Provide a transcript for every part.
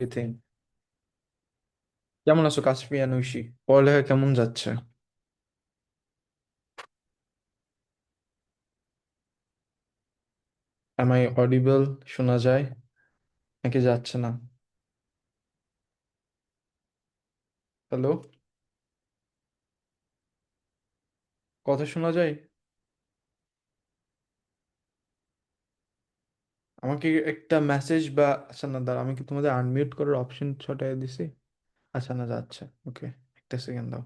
এথিং। কেমন আছো কাশফিয়া নৈশি? পড়ালেখা কেমন যাচ্ছে? Am I audible? শোনা যায় নাকি যাচ্ছে না? হ্যালো, কথা শোনা যায়? আমাকে একটা মেসেজ বা আচ্ছা না দাঁড়া, আমি কি তোমাদের আনমিউট করার অপশন ছটায় দিছি? আচ্ছা না, যাচ্ছে। ওকে, একটা সেকেন্ড দাও।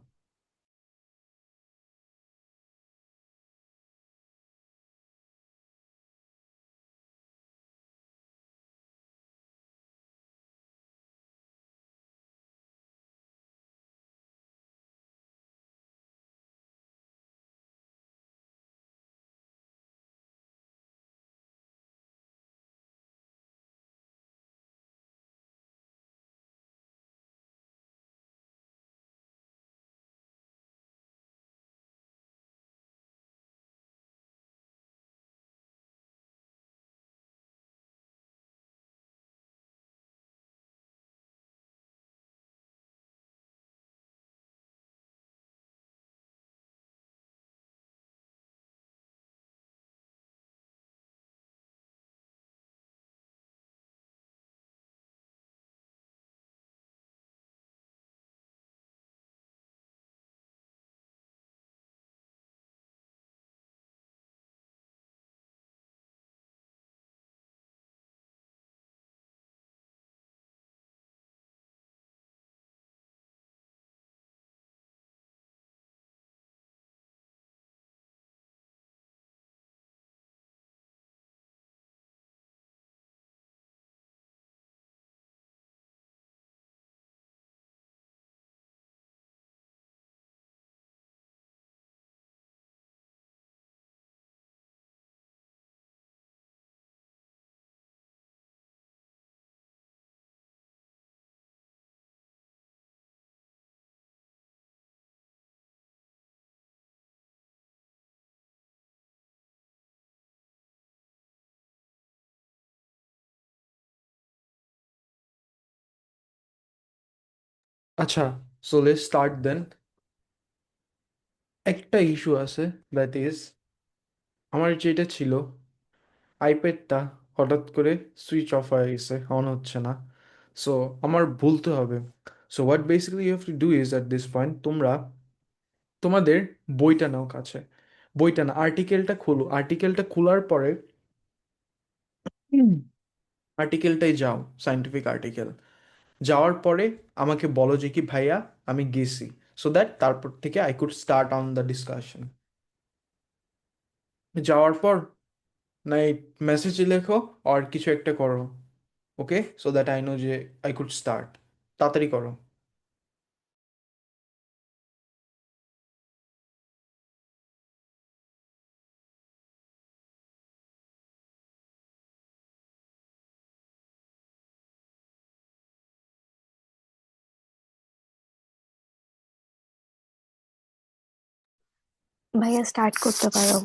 আচ্ছা, সো লেটস স্টার্ট দেন। একটা ইস্যু আছে, দ্যাট ইজ আমার যেটা ছিল আইপ্যাডটা হঠাৎ করে সুইচ অফ হয়ে গেছে, অন হচ্ছে না। সো আমার বলতে হবে। So what basically you have to do is at this point, তোমরা তোমাদের বইটা নাও কাছে। বইটা না, আর্টিকেলটা খোলো। আর্টিকেলটা খোলার পরে আর্টিকেলটাই যাও, সায়েন্টিফিক আর্টিকেল। যাওয়ার পরে আমাকে বলো যে কি ভাইয়া আমি গেছি, সো দ্যাট তারপর থেকে I could start on the discussion. যাওয়ার পর নাই মেসেজ লেখো আর কিছু একটা করো। ওকে, সো দ্যাট আই নো যে আই কুড স্টার্ট। তাড়াতাড়ি করো। ভাইয়া স্টার্ট করতে পারো।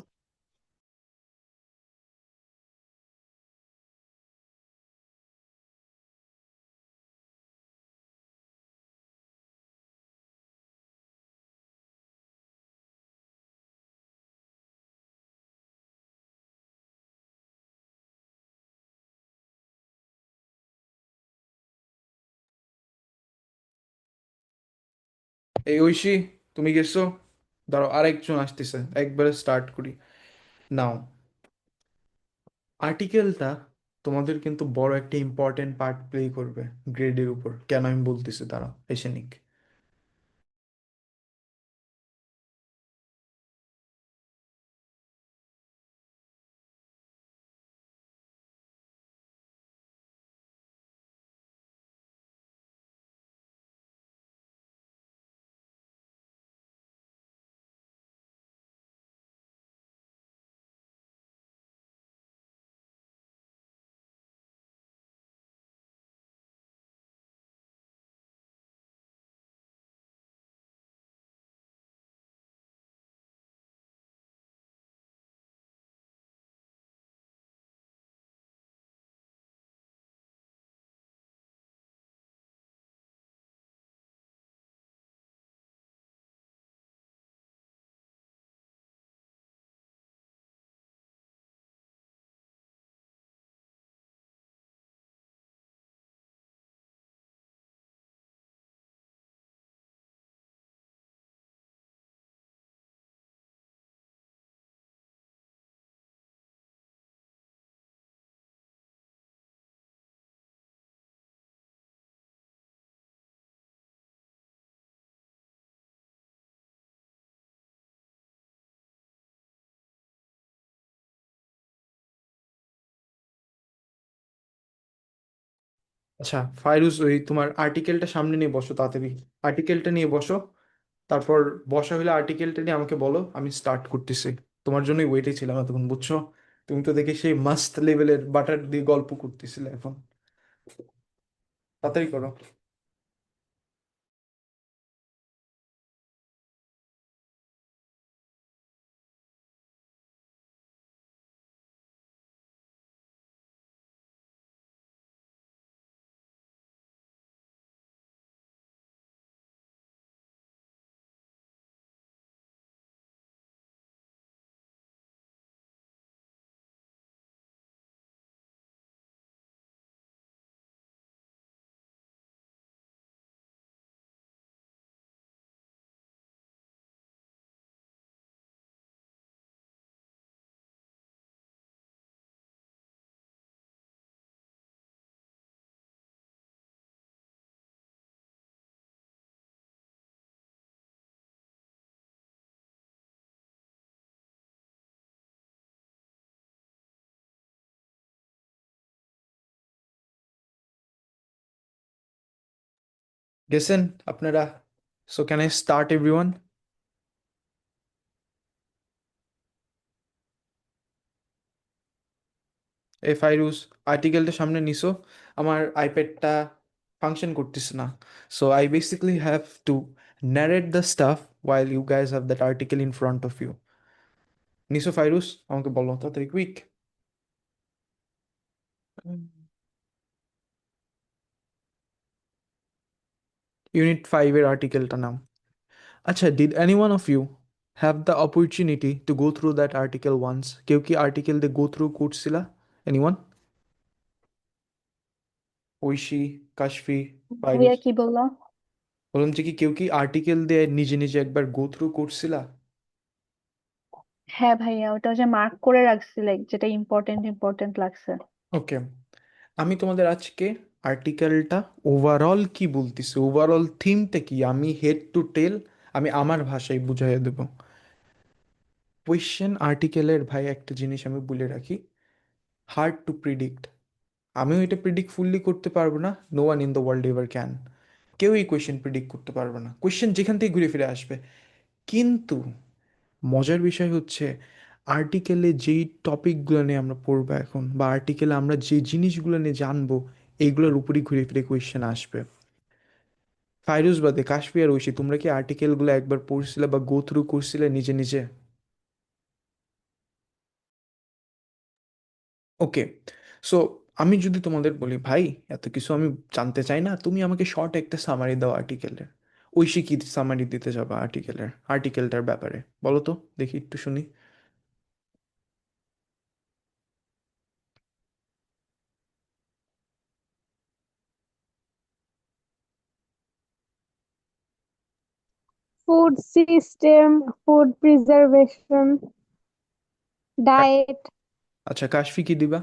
এই ঐশী, তুমি গেছো? ধরো আরেকজন আসতেছে, একবারে স্টার্ট করি। নাও, আর্টিকেলটা তোমাদের কিন্তু বড় একটা ইম্পর্টেন্ট পার্ট প্লে করবে গ্রেডের উপর। কেন আমি বলতেছি, দাঁড়াও এসে নিক। আচ্ছা ফাইরুজ, ওই তোমার আর্টিকেলটা সামনে নিয়ে বসো তাড়াতাড়ি। আর্টিকেলটা নিয়ে বসো। তারপর বসা হলে আর্টিকেলটা নিয়ে আমাকে বলো, আমি স্টার্ট করতেছি। তোমার জন্যই ওয়েটে ছিলাম এতক্ষণ, বুঝছো? তুমি তো দেখি সেই মাস্ট লেভেলের বাটার দিয়ে গল্প করতেছিলে এখন। তাড়াতাড়ি করো। গেছেন আপনারা? So can I start everyone? এ ফাইরুজ, আর্টিকেলটা সামনে নিছো? আমার আইপ্যাডটা ফাংশন করতেছে না। So I basically have to narrate the stuff while you guys have that article in front of you. নিছো ফাইরুজ? আমাকে বলো তাড়াতাড়ি, কুইক। ইউনিট 5 এর আর্টিকেলটা নাম। আচ্ছা, did anyone of you have the opportunity to go through that article once? কেউ কি আর্টিকেল দিয়ে গো থ্রু করছিলা? এনিওয়ান? ঐশী, কাশফি, ভাইয়া ফাইরুজ? কি বললো? বললাম যে কি কেউ কি আর্টিকেল দিয়ে নিজে নিজে একবার গো থ্রু করছিলা? হ্যাঁ ভাইয়া, ওটা যে মার্ক করে রাখছি, লাইক যেটা ইম্পর্টেন্ট ইম্পর্টেন্ট লাগছে। ওকে, আমি তোমাদের আজকে আর্টিকেলটা ওভারঅল কি বলতেছি, ওভারঅল থিমটা কি, আমি হেড টু টেল আমি আমার ভাষায় বুঝাইয়া দেব। কোয়েশ্চেন আর্টিকেলের ভাই একটা জিনিস আমি বলে রাখি, হার্ড টু প্রিডিক্ট। আমিও এটা প্রিডিক্ট ফুললি করতে পারবো না, no one in the world ever can. কেউ এই কোয়েশ্চেন প্রিডিক্ট করতে পারবে না, কোয়েশ্চেন যেখান থেকে ঘুরে ফিরে আসবে। কিন্তু মজার বিষয় হচ্ছে, আর্টিকেলে যেই টপিকগুলো নিয়ে আমরা পড়বো এখন, বা আর্টিকেলে আমরা যে জিনিসগুলো নিয়ে জানবো, এইগুলোর উপরই ঘুরে ফিরে কোয়েশ্চেন আসবে। ফাইরুজ বাদে কাশফি আর ঐশী, তোমরা কি আর্টিকেলগুলো একবার পড়ছিলে বা গো থ্রু করছিলে নিজে নিজে? ওকে, সো আমি যদি তোমাদের বলি ভাই এত কিছু আমি জানতে চাই না, তুমি আমাকে শর্ট একটা সামারি দাও আর্টিকেলের। ঐশী কি সামারি দিতে যাবা আর্টিকেলের, আর্টিকেলটার ব্যাপারে বলো তো, দেখি একটু শুনি। Food system, food preservation, diet. আচ্ছা কাশফি কি দিবা?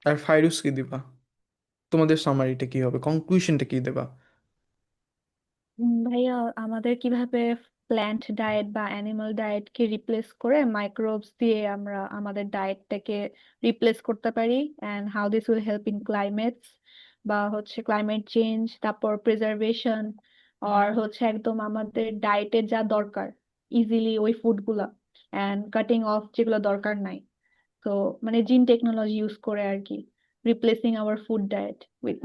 আর ফাইরুজ কি দিবা? তোমাদের সামারিটা কি হবে, কনক্লুশনটা কি দেবা? ভাইয়া, আমাদের কিভাবে প্ল্যান্ট ডায়েট বা অ্যানিমাল ডায়েট কে রিপ্লেস করে মাইক্রোবস দিয়ে আমরা আমাদের ডায়েটটাকে রিপ্লেস করতে পারি, and how this will help in climates, বা হচ্ছে ক্লাইমেট চেঞ্জ, তারপর প্রিজার্ভেশন, আর হচ্ছে একদম আমাদের ডায়েটে যা দরকার ইজিলি ওই ফুডগুলা, এন্ড কাটিং অফ যেগুলো দরকার নাই। তো মানে জিন টেকনোলজি ইউজ করে আর কি, replacing our food diet with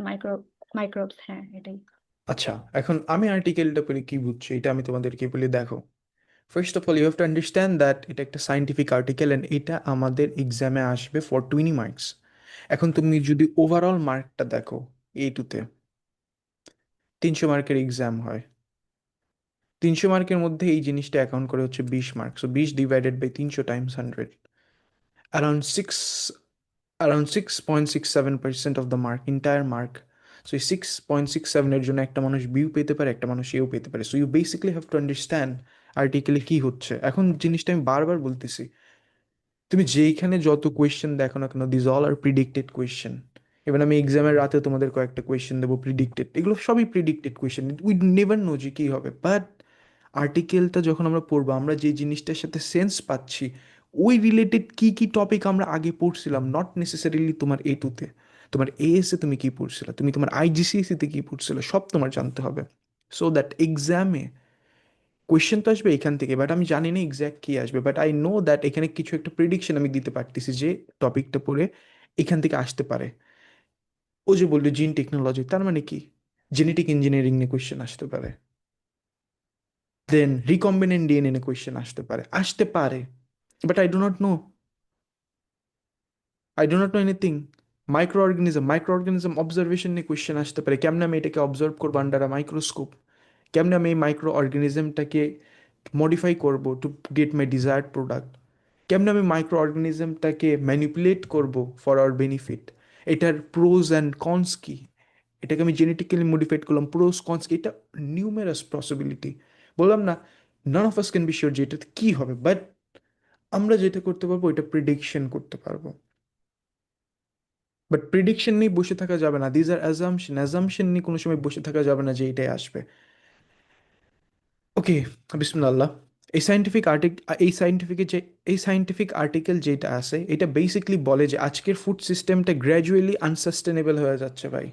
microbes. হ্যাঁ, এটাই। আচ্ছা, এখন আমি আর্টিকেলটা পড়ে কি বুঝছি এটা আমি তোমাদেরকে বলি, দেখো। First of all you have to understand that এটা একটা সাইন্টিফিক আর্টিকেল অ্যান্ড এটা আমাদের এক্সামে আসবে ফর 20 মার্কস। এখন তুমি যদি ওভারঅল মার্কটা দেখো, A2-তে 300 মার্কের এক্সাম হয়। 300 মার্কের মধ্যে এই জিনিসটা অ্যাকাউন্ট করে হচ্ছে 20 mark, so 20 divided by 300 times 100, around 6.67% of the mark, entire mark. So এই 6.67-এর জন্য একটা মানুষ বিউ পেতে পারে, একটা মানুষ এও পেতে পারে। So you basically have to understand আর্টিকেলে কি হচ্ছে। এখন জিনিসটা আমি বারবার বলতেছি, তুমি যেইখানে যত কোয়েশ্চেন দেখো না কেন, দিস অল আর প্রিডিক্টেড কোয়েশ্চেন। এবার আমি এক্সামের রাতে তোমাদের কয়েকটা কোয়েশ্চেন দেবো প্রিডিক্টেড, এগুলো সবই প্রিডিক্টেড কোয়েশ্চেন, উই নেভার নো যে কী হবে। বাট আর্টিকেলটা যখন আমরা পড়বো, আমরা যে জিনিসটার সাথে সেন্স পাচ্ছি, ওই রিলেটেড কি কি টপিক আমরা আগে পড়ছিলাম, নট নেসেসারিলি তোমার এ টুতে, তোমার এএসএ তুমি কি পড়ছিলে, তুমি তোমার আইজিসিএসিতে কি পড়ছিলে, সব তোমার জানতে হবে। সো দ্যাট এক্সামে কোয়েশ্চেন তো আসবে এখান থেকে, বাট আমি জানি না এক্স্যাক্ট কি আসবে, বাট আই নো দ্যাট এখানে কিছু একটা প্রিডিকশন আমি দিতে পারতেছি যে টপিকটা পড়ে এখান থেকে আসতে পারে। ও যে বললো জিন টেকনোলজি, তার মানে কি জেনেটিক ইঞ্জিনিয়ারিং নিয়ে কোয়েশ্চেন আসতে পারে, দেন রিকম্বিনেন্ট ডিএনএ নিয়ে কোয়েশ্চেন আসতে পারে, but I do not know anything. Micro organism observation নিয়ে কোয়েশ্চেন আসতে পারে, কেমনে আমি এটাকে অবজার্ভ করবো আন্ডার আ মাইক্রোস্কোপ, কেমনে আমি এই মাইক্রো অর্গানিজমটাকে মডিফাই করব to get my desired product, কেমনে আমি মাইক্রো অর্গানিজমটাকে ম্যানিপুলেট করব ফর আওয়ার বেনিফিট, এটার প্রোজ অ্যান্ড কনস কি, এটাকে আমি জেনেটিক্যালি মডিফাইড করলাম, প্রোজ কনস কি, এটা নিউমেরাস পসিবিলিটি। বললাম না, none of us can be sure যে এটা কি হবে, বাট আমরা যেটা করতে পারবো এটা প্রিডিকশন করতে পারবো। বাট প্রিডিকশন নিয়ে বসে থাকা যাবে না, দিজ আর অ্যাজামশন নিয়ে কোনো সময় বসে থাকা যাবে না যে এটাই আসবে। ওকে, বিসমিল্লাহ। এই সাইন্টিফিক আর্টিক এই সাইন্টিফিকের যে এই সাইন্টিফিক আর্টিকেল যেটা আছে, এটা বেসিকলি বলে যে আজকের ফুড সিস্টেমটা গ্র্যাজুয়ালি আনসাস্টেনেবল হয়ে যাচ্ছে ভাই,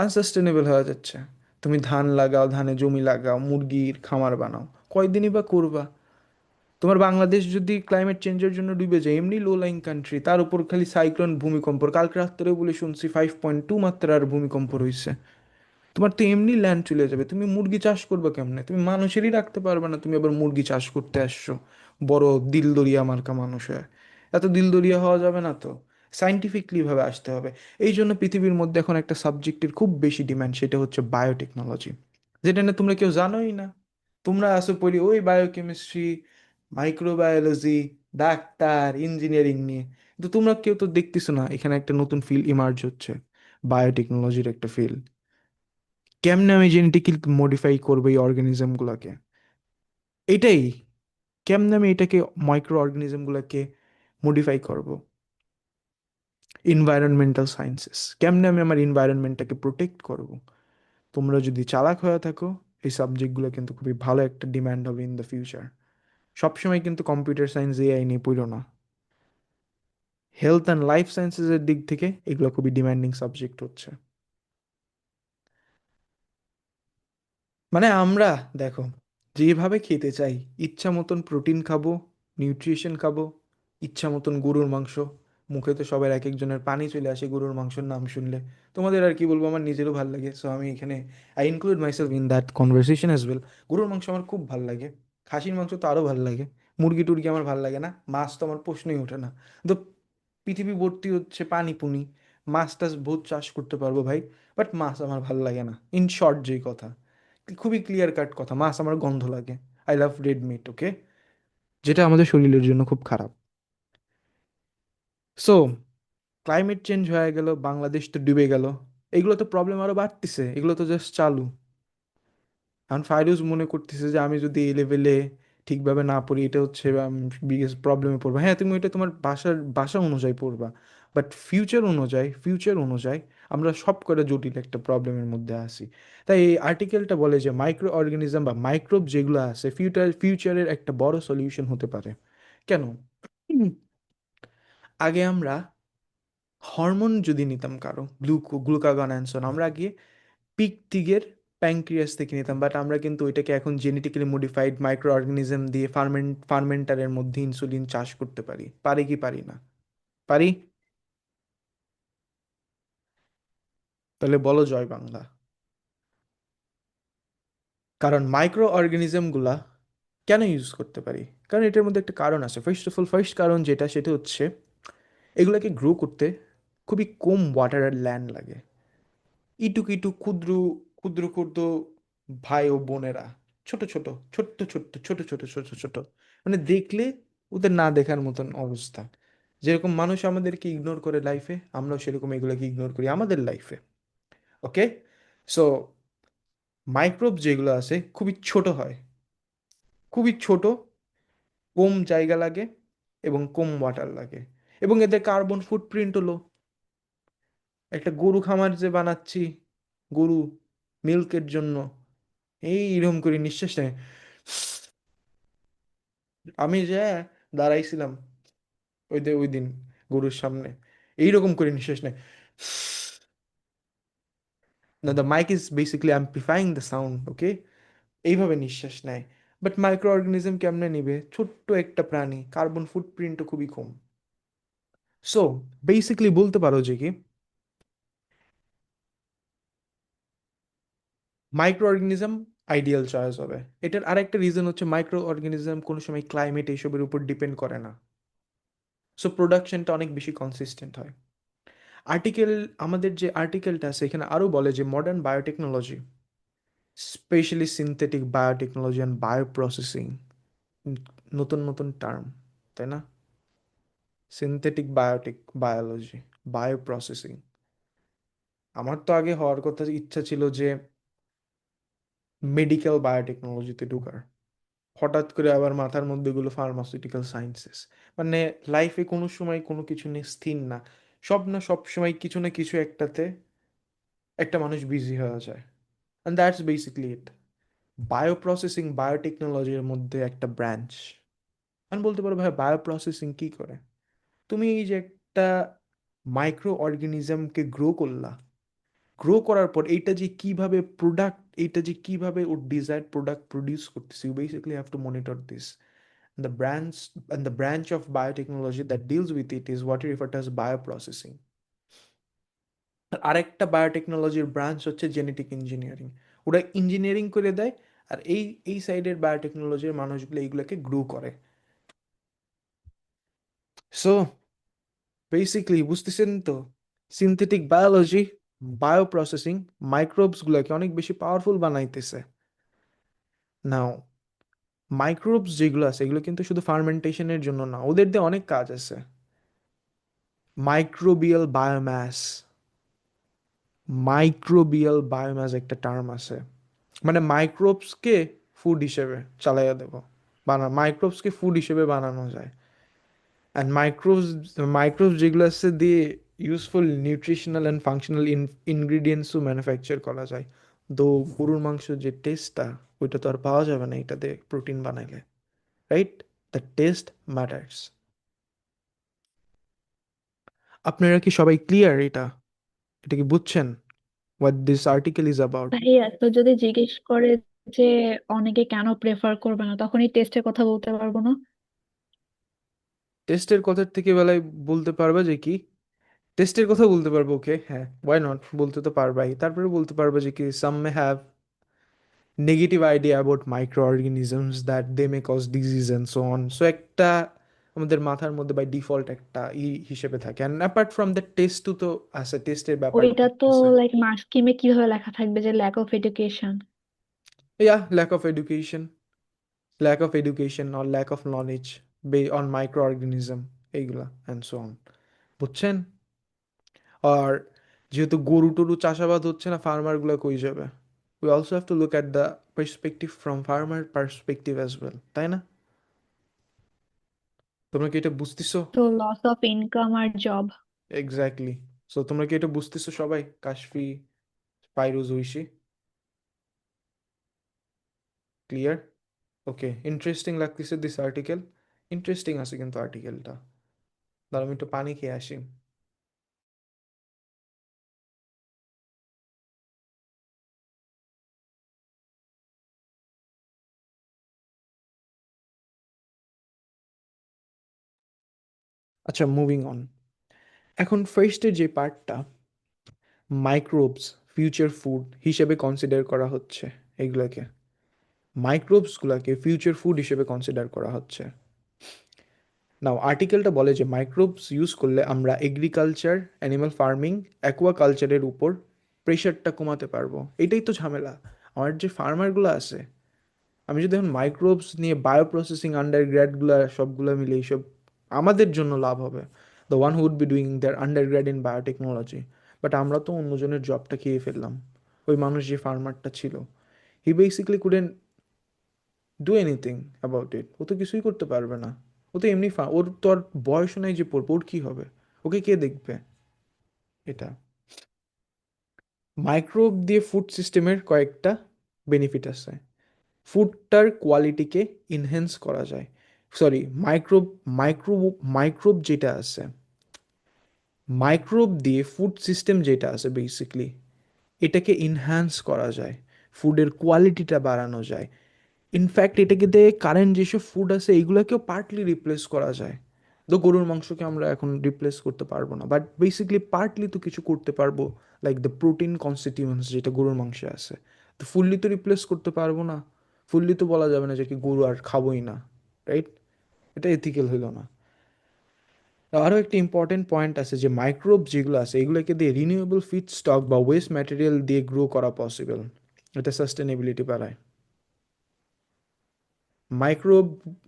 আনসাস্টেনেবল হয়ে যাচ্ছে। তুমি ধান লাগাও, ধানে জমি লাগাও, মুরগির খামার বানাও, কয়দিনই বা করবা? তোমার বাংলাদেশ যদি ক্লাইমেট চেঞ্জের জন্য ডুবে যায়, এমনি লো লাইং কান্ট্রি, তার উপর খালি সাইক্লোন, ভূমিকম্প, কালকে রাত্রে বলে শুনছি 5.2 মাত্রার ভূমিকম্প রয়েছে। তোমার তো এমনি ল্যান্ড চলে যাবে, তুমি মুরগি চাষ করবে কেমনে? তুমি মানুষেরই রাখতে পারবে না, তুমি আবার মুরগি চাষ করতে আসছো, বড় দিলদরিয়া মার্কা মানুষ হয়ে। এত দিলদরিয়া হওয়া যাবে না তো, সাইন্টিফিকলি ভাবে আসতে হবে। এই জন্য পৃথিবীর মধ্যে এখন একটা সাবজেক্টের খুব বেশি ডিমান্ড, সেটা হচ্ছে বায়োটেকনোলজি, যেটা না তোমরা কেউ জানোই না। তোমরা আসো পড়ি ওই বায়োকেমিস্ট্রি, মাইক্রোবায়োলজি, ডাক্তার, ইঞ্জিনিয়ারিং নিয়ে, কিন্তু তোমরা কেউ তো দেখতেছো না এখানে একটা নতুন ফিল্ড ইমার্জ হচ্ছে, বায়োটেকনোলজির একটা ফিল্ড। কেমনে আমি জেনেটিক্যালি মডিফাই করবো এই অর্গানিজমগুলোকে, এটাই, কেমনে আমি এটাকে মাইক্রো অর্গানিজমগুলোকে মডিফাই করব। এনভায়রনমেন্টাল সায়েন্সেস, কেমনে আমি আমার এনভায়রনমেন্টটাকে প্রোটেক্ট করব। তোমরা যদি চালাক হয়ে থাকো, এই সাবজেক্টগুলো কিন্তু খুবই ভালো একটা ডিমান্ড হবে ইন দ্য ফিউচার। সবসময় কিন্তু কম্পিউটার সায়েন্স, এআই নিয়ে পড়ো না। হেলথ অ্যান্ড লাইফ সায়েন্সেসের দিক থেকে এগুলো খুবই ডিমান্ডিং সাবজেক্ট হচ্ছে। মানে আমরা, দেখো, যেভাবে খেতে চাই, ইচ্ছা মতন প্রোটিন খাবো, নিউট্রিশন খাবো, ইচ্ছা মতন গরুর মাংস, মুখে তো সবার এক একজনের পানি চলে আসে গরুর মাংসের নাম শুনলে। তোমাদের আর কি বলবো, আমার নিজেরও ভাল লাগে, সো আমি এখানে I include myself in that conversation as well. গরুর মাংস আমার খুব ভাল লাগে, খাসির মাংস তো আরও ভাল লাগে, মুরগি টুরগি আমার ভাল লাগে না, মাছ তো আমার প্রশ্নই ওঠে না। তো পৃথিবী ভর্তি হচ্ছে পানি পুনি, মাছ টাছ বহুত চাষ করতে পারবো ভাই, বাট মাছ আমার ভাল লাগে না। ইন শর্ট যেই কথা, খুবই ক্লিয়ার কাট কথা, মাছ আমার গন্ধ লাগে। আই লাভ রেড মিট, ওকে, যেটা আমাদের শরীরের জন্য খুব খারাপ। সো ক্লাইমেট চেঞ্জ হয়ে গেল, বাংলাদেশ তো ডুবে গেল, এগুলো তো প্রবলেম আরো বাড়তেছে, এগুলো তো জাস্ট চালু। এখন ফাইরুজ মনে করতেছে যে আমি যদি এই লেভেলে ঠিকভাবে না পড়ি, এটা হচ্ছে বিগেস্ট প্রবলেমে পড়বা। হ্যাঁ, তুমি এটা তোমার ভাষা অনুযায়ী পড়বা, বাট ফিউচার অনুযায়ী আমরা সব করে জটিল একটা প্রবলেমের মধ্যে আছি। তাই এই আর্টিকেলটা বলে যে মাইক্রো অর্গানিজম বা মাইক্রোব যেগুলো আছে, ফিউচারের একটা বড় সলিউশন হতে পারে। কেন? হুম, আগে আমরা হরমোন যদি নিতাম কারো, গ্লুকাগন অ্যানসন, আমরা আগে পিগ দিকের প্যাঙ্ক্রিয়াস থেকে নিতাম, বাট আমরা কিন্তু ওইটাকে এখন জেনেটিক্যালি মডিফাইড মাইক্রো অর্গানিজম দিয়ে ফার্মেন্টারের মধ্যে ইনসুলিন চাষ করতে পারি। পারি কি পারি না? পারি। তাহলে বলো জয় বাংলা। কারণ মাইক্রো অর্গানিজমগুলা কেন ইউজ করতে পারি? কারণ এটার মধ্যে একটা কারণ আছে। ফার্স্ট কারণ যেটা, সেটা হচ্ছে এগুলাকে গ্রো করতে খুবই কম ওয়াটার আর ল্যান্ড লাগে। ইটুক ইটুক ক্ষুদ্র ক্ষুদ্র ক্ষুদ্র ভাই ও বোনেরা, ছোট ছোট ছোট্ট ছোট্ট ছোট ছোট ছোট ছোট, মানে দেখলে ওদের না দেখার মতন অবস্থা। যেরকম মানুষ আমাদেরকে ইগনোর করে লাইফে, আমরাও সেরকম এগুলোকে ইগনোর করি আমাদের লাইফে। ওকে, সো মাইক্রোব যেগুলো আছে খুবই ছোট হয়, খুবই ছোট, কম জায়গা লাগে এবং কম ওয়াটার লাগে, এবং এদের কার্বন ফুটপ্রিন্ট হলো, একটা গরু খামার যে বানাচ্ছি, গরু মিল্কের জন্য, এইরকম করে নিঃশ্বাস নেয়। আমি যে দাঁড়াইছিলাম ওই দিন গরুর সামনে, এইরকম করে নিঃশ্বাস নেয়। না, the mic is basically amplifying the sound, okay? এইভাবে নিঃশ্বাস নেয়। বাট মাইক্রো অর্গানিজম কেমনে নিবে? ছোট্ট একটা প্রাণী, কার্বন ফুটপ্রিন্টও খুবই কম। সো বেসিক্যালি বলতে পারো যে কি, মাইক্রো অর্গানিজম আইডিয়াল চয়েস হবে। এটার আরেকটা রিজন হচ্ছে মাইক্রো অর্গানিজম কোনো সময় ক্লাইমেট এইসবের উপর ডিপেন্ড করে না। সো প্রোডাকশনটা অনেক বেশি কনসিস্টেন্ট হয়। আর্টিকেল, আমাদের যে আর্টিকেলটা আছে এখানে আরও বলে যে modern biotechnology, specially synthetic biotechnology and bioprocessing, নতুন নতুন টার্ম, তাই না? Synthetic biotic biology, bioprocessing. আমার তো আগে হওয়ার কথা, ইচ্ছা ছিল যে মেডিকেল বায়োটেকনোলজিতে ঢোকার। হঠাৎ করে আবার মাথার মধ্যে গুলো ফার্মাসিউটিক্যাল সায়েন্সেস। মানে লাইফে কোনো সময় কোনো কিছু নিয়ে স্থির না, সব না সব সময় কিছু না কিছু একটাতে একটা মানুষ বিজি হয়ে যায়। অ্যান্ড দ্যাটস বেসিকলি ইট। বায়োপ্রসেসিং বায়োটেকনোলজির মধ্যে একটা ব্রাঞ্চ। আমি বলতে পারো ভাই, বায়োপ্রসেসিং কি করে? তুমি এই যে একটা মাইক্রো অর্গানিজমকে গ্রো করলা, গ্রো করার পর এইটা যে কিভাবে প্রোডাক্ট, এইটা যে কিভাবে ওর ডিজায়ার্ড প্রোডাক্ট প্রডিউস করতেছে, you basically have to monitor this. The branch of biotechnology that deals with it is what you refer to as bioprocessing. আর আরেকটা বায়োটেকনোলজির ব্রাঞ্চ হচ্ছে জেনেটিক ইঞ্জিনিয়ারিং। ওরা ইঞ্জিনিয়ারিং করে দেয়, আর এই সাইডের বায়োটেকনোলজির মানুষগুলো এইগুলোকে গ্রো করে। সো বেসিক্যালি বুঝতেছেন তো, সিনথেটিক বায়োলজি, বায়োপ্রসেসিং মাইক্রোবস গুলোকে অনেক বেশি পাওয়ারফুল বানাইতেছে। নাও মাইক্রোবস যেগুলো আছে এগুলো কিন্তু শুধু ফার্মেন্টেশনের জন্য না, ওদের দিয়ে অনেক কাজ আছে। মাইক্রোবিয়াল বায়োম্যাস, মাইক্রোবিয়াল বায়োম্যাস একটা টার্ম আছে। মানে মাইক্রোবসকে ফুড হিসেবে চালাইয়া দেব, মাইক্রোবসকে ফুড হিসেবে বানানো যায়। অ্যান্ড মাইক্রোবস যেগুলো আছে দিয়ে ইউজফুল নিউট্রিশনাল অ্যান্ড ফাংশনাল ইনগ্রিডিয়েন্টসও ম্যানুফ্যাকচার করা যায়। দো গরুর মাংস যে টেস্টটা, ওইটা তো আর পাওয়া যাবে না এটা দিয়ে প্রোটিন বানাইলে, রাইট? The test matters. আপনারা কি সবাই ক্লিয়ার? এটা কি বুঝছেন what this article is about? ভাইয়া তো যদি জিজ্ঞেস করে যে অনেকে কেন প্রেফার করবে না, তখনই টেস্টের কথা বলতে পারবো না? টেস্টের কথার থেকে বেলায় বলতে পারবা যে কি, টেস্টের কথা বলতে পারবো, ওকে, হ্যাঁ, ওয়াই নট, বলতে তো পারবাই। তারপরে বলতে পারবো যে কি, some may have negative idea about microorganisms that they may cause disease and so on. So একটা আমাদের মাথার মধ্যে বাই ডিফল্ট একটা হিসেবে থাকে। অ্যান্ড অ্যাপার্ট ফ্রম দ্য টেস্টও তো আছে, টেস্টের ওইটা ব্যাপারটা তো আছে। লাইক মার্কস স্কিমে কিভাবে লেখা থাকবে যে lack of education? Yeah, lack of education or lack of knowledge on micro organism, এইগুলা অ্যান্ড সো অন। বুঝছেন? আর যেহেতু গরু টরু চাষাবাদ হচ্ছে না, ফার্মারগুলো কই যাবে? We also have to look at the perspective from farmer perspective as well, তাই না? তোমরা কি এটা বুঝতেছো? তো লস অফ ইনকাম আর জব। এক্স্যাক্টলি। সো তোমরা কি এটা বুঝতেছো সবাই? Kashfi, Pairuz, Oishi, clear? Okay, interesting লাগতেছে দিস আর্টিকেল? ইন্টারেস্টিং আছে কিন্তু আর্টিকেলটা। দাঁড়াও আমি একটু পানি খেয়ে আসি। আচ্ছা, মুভিং অন। এখন ফার্স্টের যে পার্টটা, মাইক্রোবস ফিউচার ফুড হিসেবে কনসিডার করা হচ্ছে, এগুলোকে মাইক্রোবসগুলোকে ফিউচার ফুড হিসেবে কনসিডার করা হচ্ছে। নাও আর্টিকেলটা বলে যে মাইক্রোবস ইউজ করলে আমরা এগ্রিকালচার, অ্যানিমাল ফার্মিং, অ্যাকোয়া কালচারের উপর প্রেশারটা কমাতে পারবো। এটাই তো ঝামেলা। আমার যে ফার্মারগুলো আছে, আমি যদি এখন মাইক্রোবস নিয়ে বায়ো প্রসেসিং আন্ডার গ্র্যাডগুলো সবগুলো মিলে এইসব, আমাদের জন্য লাভ হবে, the one who would be doing their under grad in biotechnology. But আমরা তো অন্যজনের জবটা খেয়ে ফেললাম। ওই মানুষ যে ফার্মারটা ছিল, he basically couldn't do anything about it. ও তো কিছুই করতে পারবে না। ও তো এমনি ওর তো আর বয়স নাই যে পড়বে, ওর কী হবে? ওকে কে দেখবে? এটা মাইক্রোব দিয়ে ফুড সিস্টেমের কয়েকটা বেনিফিট আছে। ফুডটার কোয়ালিটিকে ইনহ্যান্স করা যায়। সরি, মাইক্রোব মাইক্রো মাইক্রোব যেটা আছে, মাইক্রোব দিয়ে ফুড সিস্টেম যেটা আছে বেসিকলি, এটাকে ইনহ্যান্স করা যায়, ফুডের কোয়ালিটিটা বাড়ানো যায়। ইনফ্যাক্ট এটাকে দিয়ে কারেন্ট যেসব ফুড আছে এইগুলোকেও পার্টলি রিপ্লেস করা যায়। তো গরুর মাংসকে আমরা এখন রিপ্লেস করতে পারবো না, বাট বেসিকলি পার্টলি তো কিছু করতে পারবো, লাইক দ্য প্রোটিন কনস্টিটিউয়েন্টস যেটা গরুর মাংসে আছে। তো ফুললি তো রিপ্লেস করতে পারবো না, ফুললি তো বলা যাবে না যে কি গরু আর খাবোই না, রাইট? এটা এথিক্যাল হইলো না। আরও একটা ইম্পর্টেন্ট পয়েন্ট আছে যে মাইক্রোব যেগুলো আছে এগুলোকে দিয়ে রিনিউয়েবল ফিড স্টক বা ওয়েস্ট ম্যাটেরিয়াল দিয়ে গ্রো করা পসিবল। এটা সাস্টেনেবিলিটি বাড়ায়। মাইক্রোব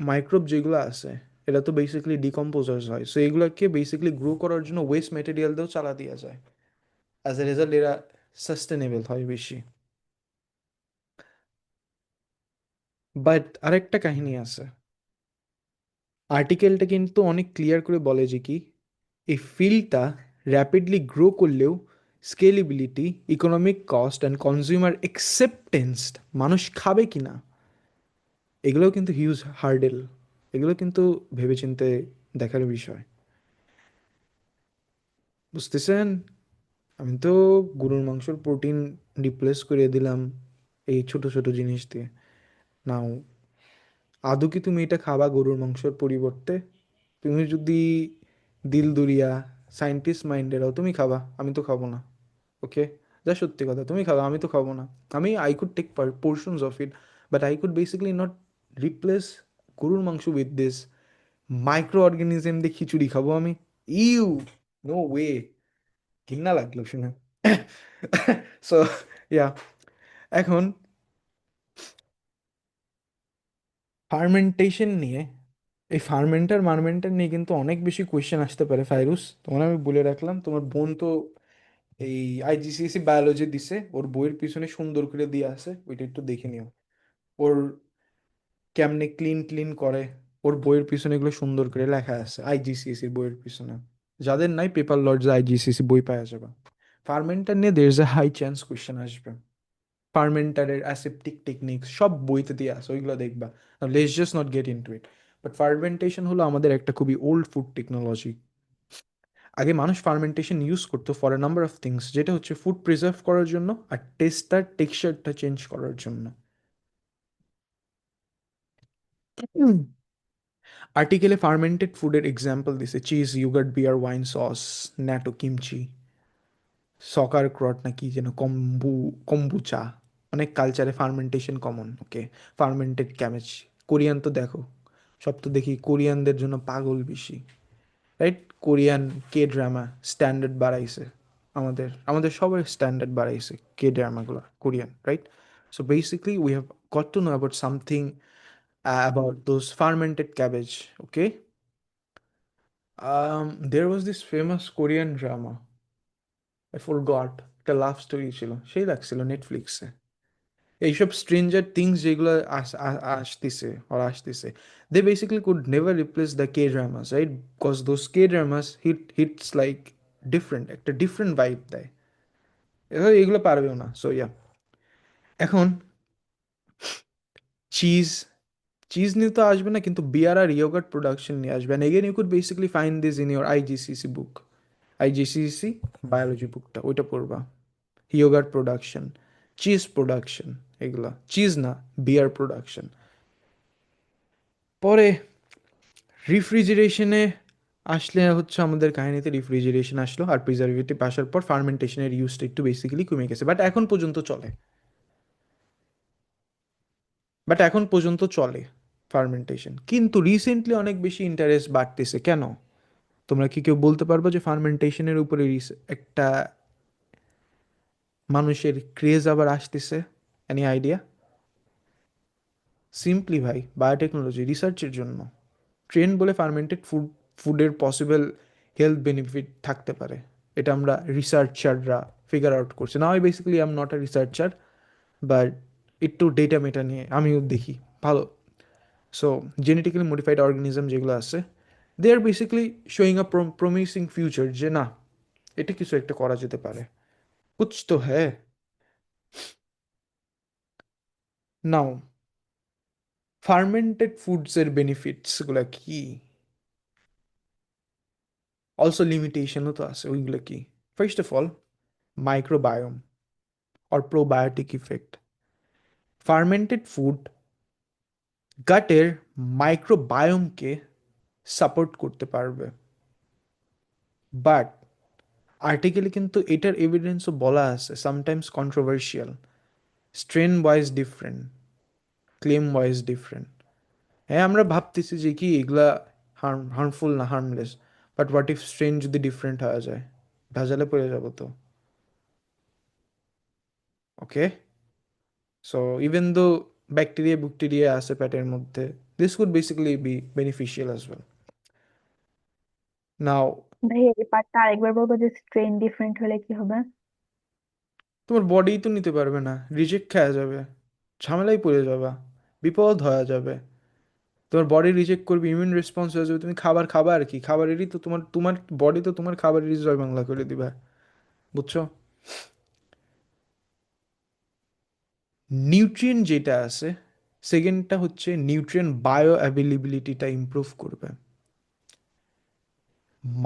মাইক্রোব যেগুলো আছে এটা তো বেসিক্যালি ডিকম্পোজার্স হয়, সো এগুলোকে বেসিক্যালি গ্রো করার জন্য ওয়েস্ট ম্যাটেরিয়াল দিয়েও চালা দেওয়া যায়। অ্যাজ এ রেজাল্ট এরা সাস্টেনেবল হয় বেশি। বাট আরেকটা কাহিনী আছে, আর্টিকেলটা কিন্তু অনেক ক্লিয়ার করে বলে যে কি এই ফিল্ডটা র্যাপিডলি গ্রো করলেও scalability, economic cost and consumer acceptance, মানুষ খাবে কি না, এগুলোও কিন্তু হিউজ হার্ডেল। এগুলো কিন্তু ভেবেচিন্তে দেখার বিষয়। বুঝতেছেন? আমি তো গরুর মাংসর প্রোটিন রিপ্লেস করে দিলাম এই ছোট ছোট জিনিস দিয়ে। নাও, আদৌ কি তুমি এটা খাবা গরুর মাংসর পরিবর্তে? তুমি যদি দিল দুরিয়া সায়েন্টিস্ট মাইন্ডের হও তুমি খাবা, আমি তো খাবো না। ওকে, যা সত্যি কথা, তুমি খাবা, আমি তো খাবো না। আমি I could take portions of it, but I could basically not replace গরুর মাংস উইথ দিস মাইক্রো অর্গানিজম দিয়ে খিচুড়ি খাবো আমি? ইউ, নো ওয়ে, ঘৃণা লাগলো শুনে। সো ইয়া, এখন ফার্মেন্টেশন নিয়ে, এই ফার্মেন্টার মার্মেন্টার নিয়ে কিন্তু অনেক বেশি কোয়েশ্চেন আসতে পারে ফাইরুস, তোমার আমি বলে রাখলাম। তোমার বোন তো এই আইজিসিএসি বায়োলজি দিছে, ওর বইয়ের পিছনে সুন্দর করে দিয়ে আছে, ওইটা একটু দেখে নিও। ওর কেমনে ক্লিন ক্লিন করে, ওর বইয়ের পিছনে এগুলো সুন্দর করে লেখা আছে আইজিসিএসি বইয়ের পিছনে। যাদের নাই পেপার লর্ডস আইজিসিএসি বই পাওয়া যাবে। ফার্মেন্টার নিয়ে there is a high chance question আসবে। ফার্মেন্টারের অ্যাসেপটিক টেকনিক্স সব বইতে দিয়ে আছে, ওইগুলো দেখবা। Let's just not get into it. But fermentation হলো আমাদের একটা খুবই ওল্ড ফুড টেকনোলজি। আগে মানুষ ফার্মেন্টেশন ইউজ করতো for a number of things, যেটা হচ্ছে ফুড প্রিজার্ভ করার জন্য আর টেস্টটার টেক্সচারটা চেঞ্জ করার জন্য। আর্টিকেলে ফার্মেন্টেড ফুডের এক্সাম্পল দিছে, cheese, yogurt, beer, wine, sauce, natto, kimchi, sauerkraut না কি যেন, কম্বুচা। অনেক কালচারে fermentation common. Okay, fermented cabbage, Korean তো দেখো, সব তো দেখি কোরিয়ানদের জন্য পাগল বেশি, right? Korean K drama standard বাড়াইছে, আমাদের আমাদের সবার স্ট্যান্ডার্ড বাড়াইছে কে ড্রামাগুলো, Korean, right? So basically we have got to know about something about those fermented cabbage. Okay, there was this famous Korean drama, I forgot, একটা love story ছিল, সেই লাগছিল নেটফ্লিক্সে। এইসব স্ট্রেঞ্জার থিংস যেগুলো আসতেছে আর আসতেছে, they basically could never replace the K dramas, right? Because those K dramas hits like different, একটা ডিফারেন্ট ভাইব দেয়। এগুলো পারবেও না। সো ইয়া, এখন চিজ, চিজ নিয়ে তো আসবে না, কিন্তু বিয়ার আর ইয়োগার্ট প্রোডাকশন নিয়ে আসবে। And again you could basically find this in your IGCSE book, IGCSE biology বুকটা, ওইটা পড়বা। ইয়োগার্ট প্রোডাকশন, চিজ প্রোডাকশন, এগুলা চিজ না, বিয়ার প্রোডাকশন। পরে রিফ্রিজারেশনে আসলে হচ্ছে আমাদের কাহিনীতে রিফ্রিজারেশন আসলো, আর প্রিজারভেটিভ আসার পর ফার্মেন্টেশনের ইউজটা একটু বেসিক্যালি কমে গেছে, বাট এখন পর্যন্ত চলে ফার্মেন্টেশন। কিন্তু রিসেন্টলি অনেক বেশি ইন্টারেস্ট বাড়তেছে কেন? তোমরা কি কেউ বলতে পারবো যে ফার্মেন্টেশনের উপরে একটা মানুষের ক্রেজ আবার আসতেছে? Any idea? সিম্পলি ভাই, বায়োটেকনোলজি রিসার্চের জন্য। ট্রেন্ড বলে ফার্মেন্টেড ফুডের পসিবল হেলথ বেনিফিট থাকতে পারে, এটা আমরা রিসার্চাররা ফিগার আউট করছি। না, আমি basically I am not a researcher, but একটু ডেটা মেটা নিয়ে আমিও দেখি ভালো। সো জেনেটিক্যালি মডিফাইড অর্গানিজম যেগুলো আছে, দে আর বেসিক্যালি শোয়িং আ প্রমিসিং ফিউচার, যে না এটা কিছু একটা করা যেতে পারে, কুছ তো হ্যাঁ। নাও ফার্মেন্টেড ফুডস এর বেনিফিটস গুলা কি, অলসো লিমিটেশনও তো আছে, ওইগুলো কি? First of all, microbiome or probiotic effect. Fermented food গাটের মাইক্রোবায়োমকে সাপোর্ট করতে পারবে, বাট আর্টিকেলে কিন্তু এটার এভিডেন্সও বলা আছে, sometimes controversial, strain wise different, claim wise different. হ্যাঁ, আমরা ভাবতেছি যে কি এগুলা হার্মফুল না harmless, but what if strain যদি ডিফারেন্ট হয়ে যায়, ভেজালে পড়ে যাব তো। Okay, so even though bacteria bacteria আছে পেটের মধ্যে, this could basically be beneficial as well. Now ভাই এই পার্টটা আরেকবার বলবো, যে স্ট্রেন ডিফারেন্ট হলে কি হবে? তোমার বডি তো নিতে পারবে না, রিজেক্ট খাওয়া যাবে, ঝামেলায় পড়ে যাবা, বিপদ হয়ে যাবে। তোমার বডি রিজেক্ট করবে, ইমিউন রেসপন্স হয়ে যাবে, তুমি খাবার খাবা আর কি, খাবারেরই তো তোমার তোমার বডি তো তোমার খাবারেরই জয় বাংলা করে দিবা, বুঝছো? নিউট্রিয়েন্ট যেটা আছে, সেকেন্ডটা হচ্ছে নিউট্রিয়েন্ট বায়ো অ্যাভেলেবিলিটিটা ইমপ্রুভ করবে।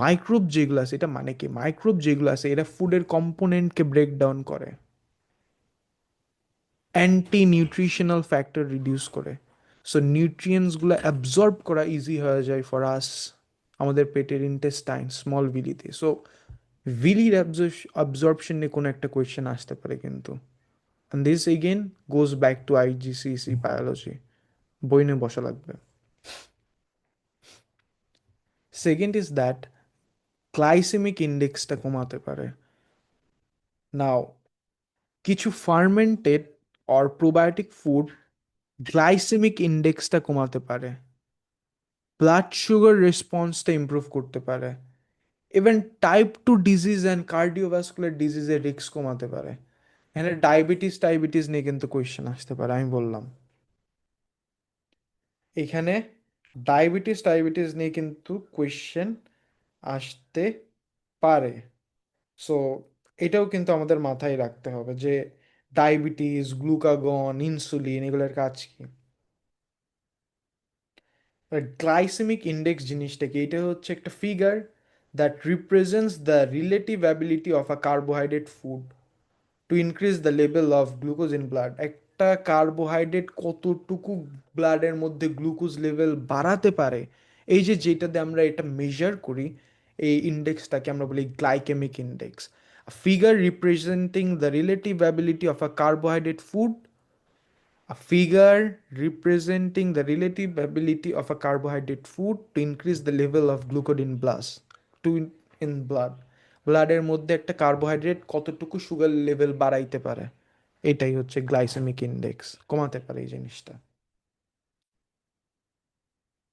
মাইক্রোব যেগুলো আছে, এটা মানে কি, মাইক্রোব যেগুলো আছে এরা ফুডের কম্পোনেন্টকে ব্রেক ডাউন করে, অ্যান্টি নিউট্রিশনাল ফ্যাক্টর রিডিউস করে। সো নিউট্রিয়েন্টসগুলো অ্যাবজর্ব করা ইজি হয়ে যায় ফর আস, আমাদের পেটের ইন্টেস্টাইন স্মল ভিলিতে। সো ভিলির অ্যাবজর্পশন নিয়ে কোনো একটা কোয়েশ্চেন আসতে পারে কিন্তু, and this again goes back to IGCSE biology, বই নিয়ে বসা লাগবে। সেকেন্ড ইজ দ্যাট গ্লাইসেমিক ইন্ডেক্সটা কমাতে পারে। নাও কিছু fermented or probiotic food glycemic ইন্ডেক্সটা কমাতে পারে, ব্লাড সুগার রেসপন্সটা ইমপ্রুভ করতে পারে, even type 2 disease and cardiovascular ডিজিজের রিস্ক কমাতে পারে। এখানে ডায়াবেটিস নিয়ে কিন্তু কোয়েশ্চেন আসতে পারে, আমি বললাম এখানে ডায়াবেটিস নিয়ে কিন্তু কোয়েশ্চেন আসতে পারে। সো এটাও কিন্তু আমাদের মাথায় রাখতে হবে যে ডায়াবেটিস, গ্লুকাগন, ইনসুলিন এগুলোর কাজ কি। গ্লাইসেমিক ইন্ডেক্স জিনিসটা কি? এটা হচ্ছে একটা figure that represents the relative ability of a carbohydrate food to increase the level of glucose in blood. একটা কার্বোহাইড্রেট কতটুকু ব্লাডের মধ্যে গ্লুকোজ লেভেল বাড়াতে পারে, এই যে যেটাতে আমরা এটা মেজার করি, এই ইন্ডেক্সটাকে আমরা বলি glycaemic index. Figure representing the relative ability of a carbohydrate food, a figure representing the relative ability of a carbohydrate food to increase the level of glucose in blood, to in blood, ব্লাডের মধ্যে একটা carbohydrate কতটুকু sugar level বাড়াইতে পারে, এটাই হচ্ছে glycaemic index, কমাতে পারে এই জিনিসটা,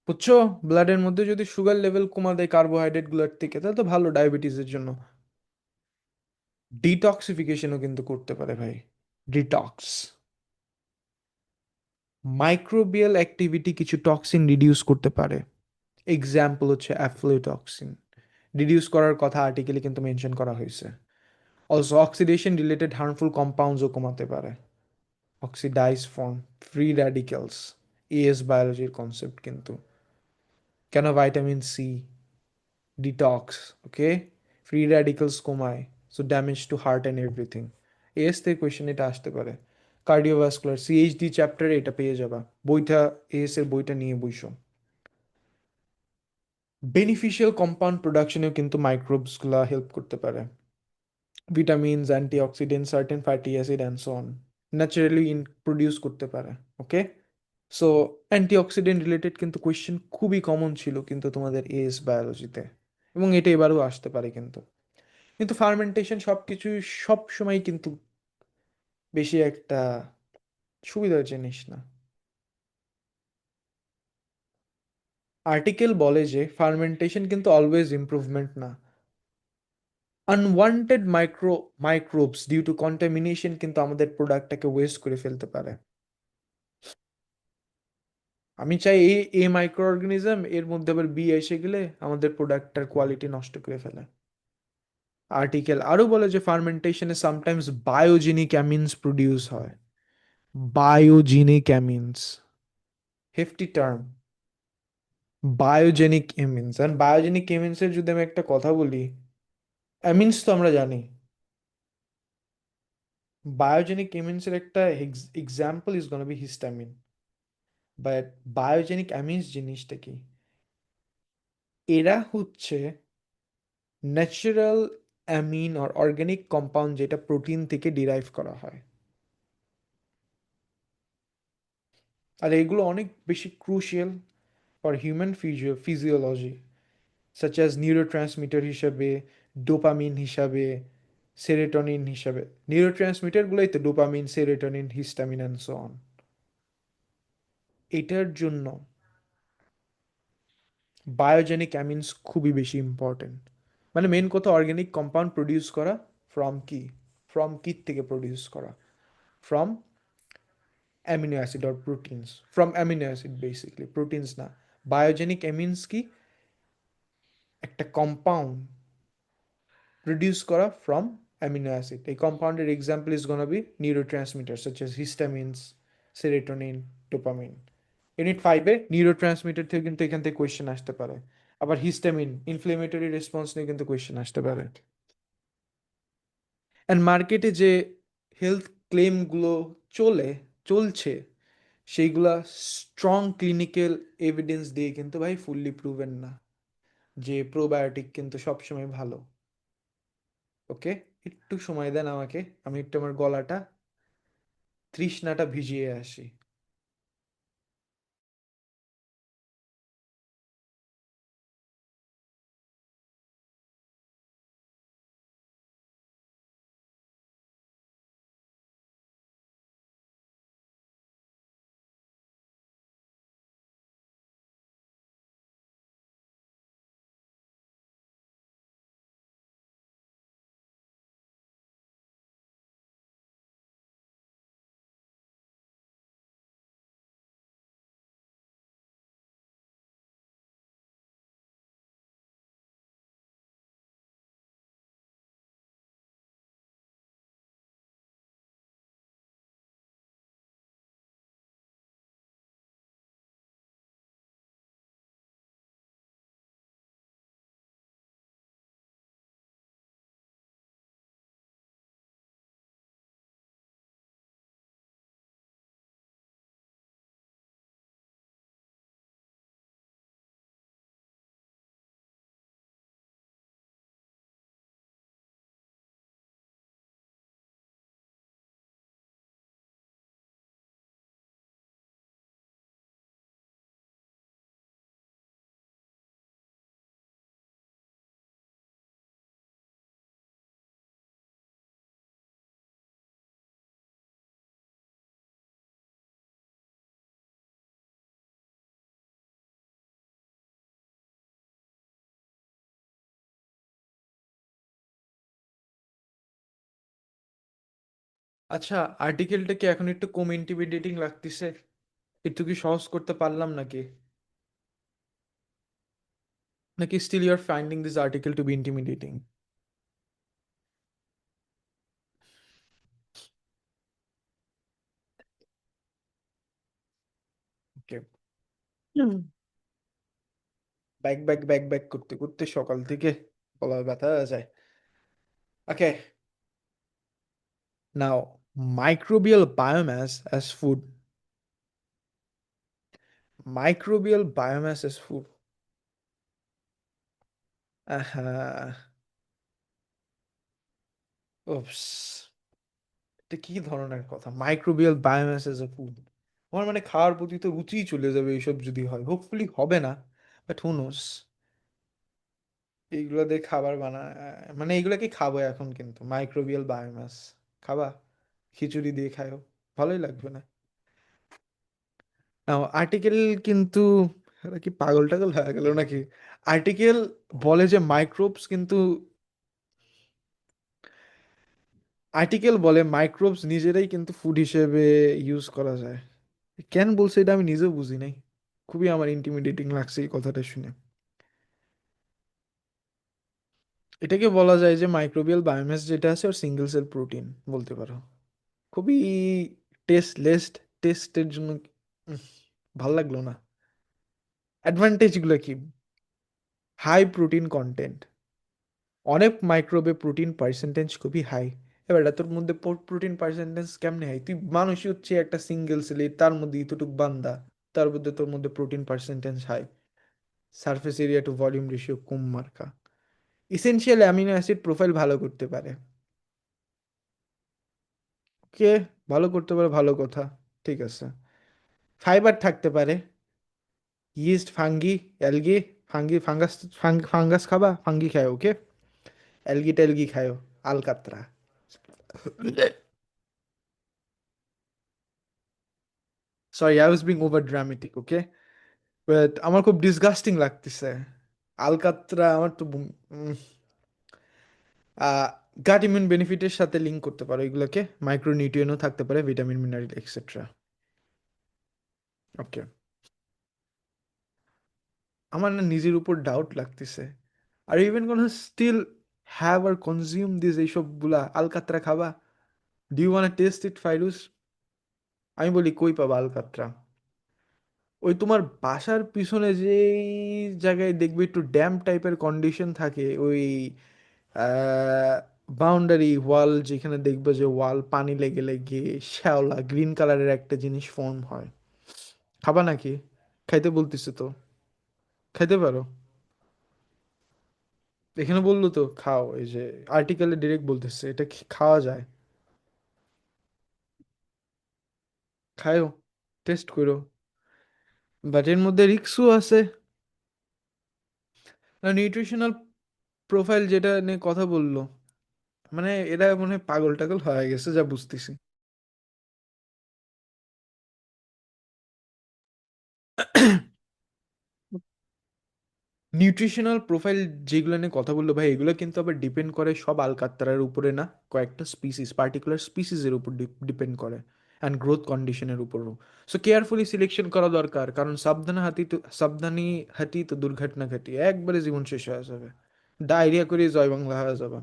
বুঝছো? ব্লাডের মধ্যে যদি সুগার লেভেল কমা দেয় কার্বোহাইড্রেট গুলোর থেকে, তাহলে তো ভালো ডায়াবেটিসের জন্য। ডিটক্সিফিকেশনও কিন্তু করতে পারে ভাই, ডিটক্স। মাইক্রোবিয়াল অ্যাক্টিভিটি কিছু টক্সিন রিডিউস করতে পারে, এক্সাম্পল হচ্ছে অ্যাফ্লোটক্সিন, রিডিউস করার কথা আর্টিকেলে কিন্তু মেনশন করা হয়েছে। অলসো অক্সিডেশন রিলেটেড হার্মফুল কম্পাউন্ডসও কমাতে পারে, oxidise form, free radicals, AS বায়োলজির কনসেপ্ট কিন্তু। কেন? Vitamin C, detox, okay, free radicals কমায়, so damage to heart and everything. AS থেকে কোয়েশ্চেন এটা আসতে পারে। কার্ডিওভাস্কুলার সিএইচডি চ্যাপ্টারে এটা পেয়ে যাবা, বইটা এএস এর বইটা নিয়ে বইসো। বেনিফিশিয়াল কম্পাউন্ড প্রোডাকশনেও কিন্তু মাইক্রোবসগুলো হেল্প করতে পারে, vitamins, antioxidant, certain fatty acid and so on naturally produce করতে পারে। ওকে, সো অ্যান্টিঅক্সিডেন্ট রিলেটেড কিন্তু কোয়েশ্চেন খুবই কমন ছিল কিন্তু তোমাদের এএস বায়োলজিতে, এবং এটা এবারও আসতে পারে কিন্তু। কিন্তু ফার্মেন্টেশন সব কিছুই সব সময় কিন্তু বেশি একটা সুবিধার জিনিস না। আর্টিকেল বলে যে ফার্মেন্টেশন কিন্তু অলওয়েজ ইমপ্রুভমেন্ট না, unwanted microbes due to contamination কিন্তু আমাদের প্রোডাক্টটাকে ওয়েস্ট করে ফেলতে পারে। আমি চাই এ মাইক্রো অর্গানিজম এর মধ্যে আবার বি এসে গেলে আমাদের প্রোডাক্টটার কোয়ালিটি নষ্ট করে ফেলে। আর্টিকেল আরো বলে যে ফার্মেন্টেশনে সামটাইমস বায়োজেনিক অ্যামিনস প্রডিউস হয়, বায়োজেনিক অ্যামিনস, হেফটি টার্ম, বায়োজেনিক এমিনস। আর বায়োজেনিক এমিনসের যদি আমি একটা কথা বলি, অ্যামিনস তো আমরা জানি, বায়োজেনিক এমিনসের একটা example is gonna be histamine. But biogenic amines জিনিসটা কি? এরা হচ্ছে natural amine or organic compound যেটা প্রোটিন থেকে ডিরাইভ করা হয়। আর এগুলো অনেক বেশি crucial for human physiology, such as neurotransmitter হিসাবে, ডোপামিন হিসাবে, সেরেটনিন হিসাবে। নিউরোট্রান্সমিটারগুলোই তো dopamine, serotonin, histamine and so on. এটার জন্য বায়োজেনিক অ্যামিনস খুবই বেশি ইম্পর্টেন্ট। মানে মেন কথা, অর্গানিক কম্পাউন্ড প্রডিউস করা ফ্রম কি, ফ্রম কি থেকে প্রডিউস করা, from amino acid or proteins, from amino acid basically, proteins না। বায়োজেনিক অ্যামিনস কি? একটা কম্পাউন্ড প্রডিউস করা ফ্রম অ্যামিনো অ্যাসিড। এই কম্পাউন্ডের example is gonna be neurotransmitter such as histamines, serotonin, dopamine. Unit ফাইভে নিউরো ট্রান্সমিটার থেকে কিন্তু এখান থেকে কোয়েশ্চেন আসতে পারে। আবার হিস্টামিন ইনফ্লেমেটরি রেসপন্স নিয়ে কিন্তু কোয়েশ্চেন আসতে পারে। অ্যান্ড মার্কেটে যে হেলথ ক্লেমগুলো চলছে সেইগুলা স্ট্রং ক্লিনিক্যাল এভিডেন্স দিয়ে কিন্তু ভাই ফুললি প্রুভেন না যে প্রোবায়োটিক কিন্তু সবসময় ভালো। ওকে, একটু সময় দেন আমাকে, আমি একটু আমার গলাটা, তৃষ্ণাটা ভিজিয়ে আসি। আচ্ছা, আর্টিকেলটা কি এখন একটু কম ইন্টিমিডেটিং লাগতেছে? একটু কি সহজ করতে পারলাম নাকি? নাকি still you are finding this article to be intimidating? Okay, back back back back করতে করতে সকাল থেকে গলা ব্যথা হয়ে যায়। Okay, now, microbial biomass as food, microbial biomass as food. হ্যাঁ, ওপস, এটা কি ধরনের কথা, microbial biomass as a food? আমার মানে খাওয়ার প্রতি তো রুচিই চলে যাবে এইসব যদি হয়। হোপফুলি হবে না, বাট হু নোস। এইগুলো দিয়ে খাবার মানে এইগুলো কি খাবো এখন? কিন্তু মাইক্রোবিয়াল বায়োমাস খাবা? খিচুড়ি দিয়ে খায়ও, ভালোই লাগবে না। নাও আর্টিকেল কিন্তু, এরা কি পাগল টাগল হয়ে গেল নাকি? আর্টিকেল বলে যে মাইক্রোবস কিন্তু, আর্টিকেল বলে মাইক্রোবস নিজেরাই কিন্তু ফুড হিসেবে ইউজ করা যায়। কেন বলছে এটা আমি নিজেও বুঝি নাই। খুবই আমার ইন্টিমিডেটিং লাগছে এই কথাটা শুনে। এটাকে বলা যায় যে মাইক্রোবিয়াল বায়োমাস যেটা আছে ওর সিঙ্গেল সেল প্রোটিন বলতে পারো। খুবই টেস্টের জন্য উম, ভাল লাগলো না। অ্যাডভান্টেজগুলো কি? হাই প্রোটিন কন্টেন্ট, অনেক মাইক্রোবে প্রোটিন পার্সেন্টেজ খুবই হাই। এবার এটা তোর মধ্যে প্রোটিন পার্সেন্টেজ কেমনে হাই? তুই মানুষই হচ্ছে একটা সিঙ্গেল সেলে, তার মধ্যে এতটুক বান্দা, তার মধ্যে তোর মধ্যে protein percentage high, surface area to volume ratio কম মার্কা। ইসেনশিয়াল অ্যামিনো অ্যাসিড প্রোফাইল ভালো করতে পারে। কে ভালো করতে পারে? ভালো কথা, ঠিক আছে। ফাইবার থাকতে পারে, yeast, fungi, algae, fungus, fungus খাবা, ফাঙ্গি খায়, ওকে, অ্যালগি টেলগি খায়, আলকাত্রা। Sorry, I was being over dramatic, okay, but আমার খুব ডিসগাস্টিং লাগতেছে আলকাত্রা। আমার তো গাট ইমিউন বেনিফিটের সাথে লিঙ্ক করতে পারো এগুলোকে, মাইক্রোনিউট্রিয়েন্টও থাকতে পারে, ভিটামিন, মিনারেল, এক্সেট্রা। ওকে, আমার না নিজের উপর ডাউট লাগতেছে। আর ইভেন কোন স্টিল হ্যাভ আর কনজিউম দিস, এইসবগুলা আলকাত্রা খাবা? Do you want taste it, Fairuz? আমি বলি কই পাবা আলকাত্রা? ওই তোমার বাসার পিছনে যেই জায়গায় দেখবে একটু ড্যাম টাইপের কন্ডিশন থাকে, ওই বাউন্ডারি ওয়াল, যেখানে দেখবে যে ওয়াল পানি লেগে লেগে শ্যাওলা গ্রিন কালারের একটা জিনিস ফর্ম হয়, খাবা নাকি? খাইতে বলতেছে তো, খাইতে পারো। এখানে বললো তো খাও, এই যে আর্টিকেলে ডিরেক্ট বলতেছে এটা খাওয়া যায়। খায়ও, টেস্ট করো, বাট এর মধ্যে রিক্সও আছে। নিউট্রিশনাল প্রোফাইল যেটা নিয়ে কথা বললো, মানে এরা মনে হয় পাগল টাগল হয়ে গেছে যা বুঝতেছি। নিউট্রিশনাল প্রোফাইল যেগুলো নিয়ে কথা বললো ভাই, এগুলো কিন্তু আবার ডিপেন্ড করে সব আলকাত্রার উপরে না, কয়েকটা স্পিসিস, পার্টিকুলার স্পিসিসের উপর ডিপেন্ড করে, অ্যান্ড গ্রোথ কন্ডিশনের উপরও। সো কেয়ারফুলি সিলেকশন করা দরকার, কারণ সাবধানী হাতি তো দুর্ঘটনা ঘটি, একবারে জীবন শেষ হয়ে যাবে, ডায়রিয়া করে জয় বাংলা হয়ে যাবে।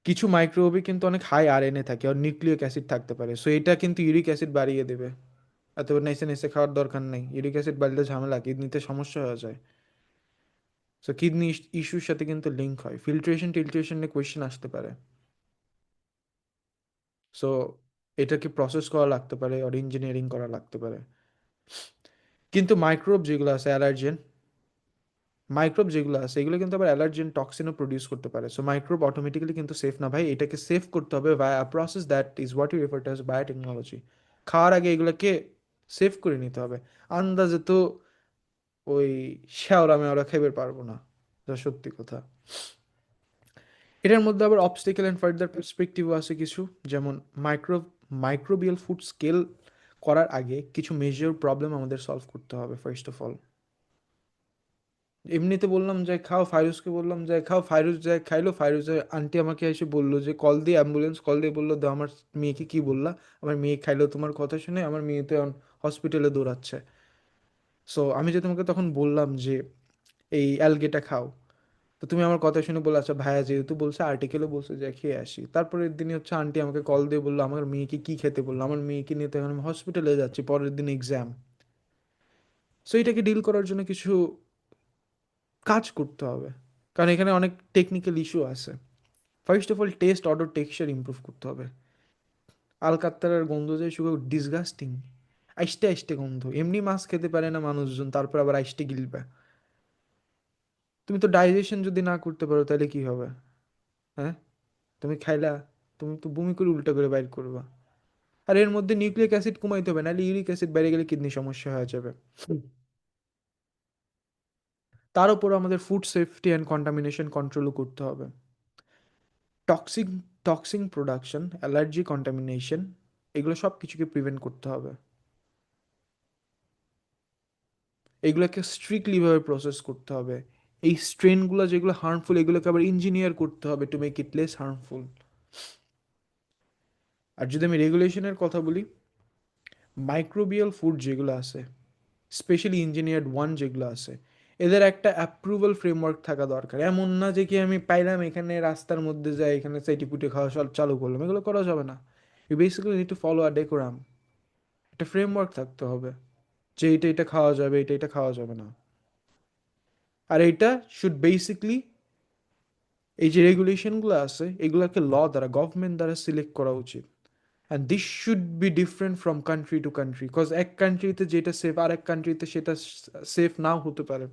কিছু মাইক্রোওভে কিন্তু অনেক হাই আরএনএ থাকে আর নিউক্লিক অ্যাসিড থাকতে পারে, সো এটা কিন্তু ইউরিক অ্যাসিড বাড়িয়ে দেবে। এত নেসে নেসে খাওয়ার দরকার নেই, ইউরিক অ্যাসিড বাড়লে ঝামেলা, কিডনিতে সমস্যা হয়ে যায়। সো কিডনি ইস্যুর সাথে কিন্তু লিঙ্ক হয়, ফিল্ট্রেশন টিল্ট্রেশন নিয়ে কোয়েশ্চেন আসতে পারে। সো এটাকে প্রসেস করা লাগতে পারে, আর ইঞ্জিনিয়ারিং করা লাগতে পারে। কিন্তু মাইক্রোব যেগুলো আছে এগুলো কিন্তু আবার অ্যালার্জেন টক্সিনও প্রডিউস করতে পারে। সো মাইক্রোব অটোমেটিক্যালি কিন্তু সেফ না ভাই, এটাকে সেফ করতে হবে via process, that is what you refer to as biotechnology. খাওয়ার আগে এগুলোকে সেভ করে নিতে হবে। আন্দাজে তো ওই শ্যাওড়া মেওড়া খাইতে পারবো না, যা সত্যি কথা। এটার মধ্যে আবার অবস্টেকেল অ্যান্ড ফার্দার পার্সপেক্টিভও আছে কিছু, যেমন মাইক্রোবিয়াল ফুড স্কেল করার আগে কিছু মেজর প্রবলেম আমাদের সলভ করতে হবে। ফার্স্ট অফ অল, এমনিতে বললাম যে খাও, ফাইরুজকে বললাম যে খাও, ফাইরুজ যায় খাইলো, ফাইরুজের আন্টি আমাকে এসে বললো যে কল দিয়ে, অ্যাম্বুলেন্স কল দিয়ে বললো দাও আমার মেয়েকে, কি বললা? আমার মেয়ে খাইলো তোমার কথা শুনে, আমার মেয়ে তো এখন হসপিটালে দৌড়াচ্ছে। সো আমি যে তোমাকে তখন বললাম যে এই অ্যালগেটা খাও, তো তুমি আমার কথা শুনে বলে আচ্ছা ভাইয়া যেহেতু বলছে, আর্টিকেলও বলছে যে খেয়ে আসি। তারপরের দিনই হচ্ছে আন্টি আমাকে কল দিয়ে বললো আমার মেয়েকে কি খেতে বললো, আমার মেয়েকে নিয়ে তো এখন আমি হসপিটালে যাচ্ছি, পরের দিন এক্সাম। সো এটাকে ডিল করার জন্য কিছু কাজ করতে হবে, কারণ এখানে অনেক টেকনিক্যাল ইস্যু আছে। First of all test, order, texture improve করতে হবে। আলকাত্তার গন্ধ যে শুধু ডিসগাস্টিং, আইসটে আইসটে গন্ধ, এমনি মাছ খেতে পারে না মানুষজন, তারপর আবার আইসটে গিলবে। তুমি তো ডাইজেশন যদি না করতে পারো তাহলে কি হবে? হ্যাঁ, তুমি খাইলা, তুমি তো বমি করে উল্টা করে বাইর করবা। আর এর মধ্যে নিউক্লিক অ্যাসিড কমাইতে হবে, নাহলে ইউরিক অ্যাসিড বেড়ে গেলে কিডনি সমস্যা হয়ে যাবে। তার উপর আমাদের ফুড সেফটি অ্যান্ড কন্টামিনেশন কন্ট্রোলও করতে হবে। Toxic toxin production, allergy, contamination, এগুলো সব কিছুকে প্রিভেন্ট করতে হবে। এগুলোকে স্ট্রিক্টলিভাবে প্রসেস করতে হবে। এই স্ট্রেনগুলো যেগুলো হার্মফুল, এগুলোকে আবার ইঞ্জিনিয়ার করতে হবে to make it less harmful. আর যদি আমি রেগুলেশনের কথা বলি, মাইক্রোবিয়াল ফুড যেগুলো আছে, স্পেশালি ইঞ্জিনিয়ার্ড ওয়ান যেগুলো আছে, এদের একটা অ্যাপ্রুভাল ফ্রেমওয়ার্ক থাকা দরকার। এমন না যে কি আমি পাইলাম এখানে রাস্তার মধ্যে যাই, এখানে চাইটি পুটে খাওয়া সব চালু করলাম, এগুলো করা যাবে না। You basically need to follow a decorum, একটা ফ্রেমওয়ার্ক থাকতে হবে যে এটা খাওয়া যাবে, এটা খাওয়া যাবে না। আর এটা শুড বেসিকলি, এই যে রেগুলেশনগুলো আছে এগুলোকে ল দ্বারা, গভর্নমেন্ট দ্বারা সিলেক্ট করা উচিত। And this should be different from country to country, because এক কান্ট্রিতে যেটা সেফ আর এক কান্ট্রিতে সেটা সেফ নাও হতে পারে।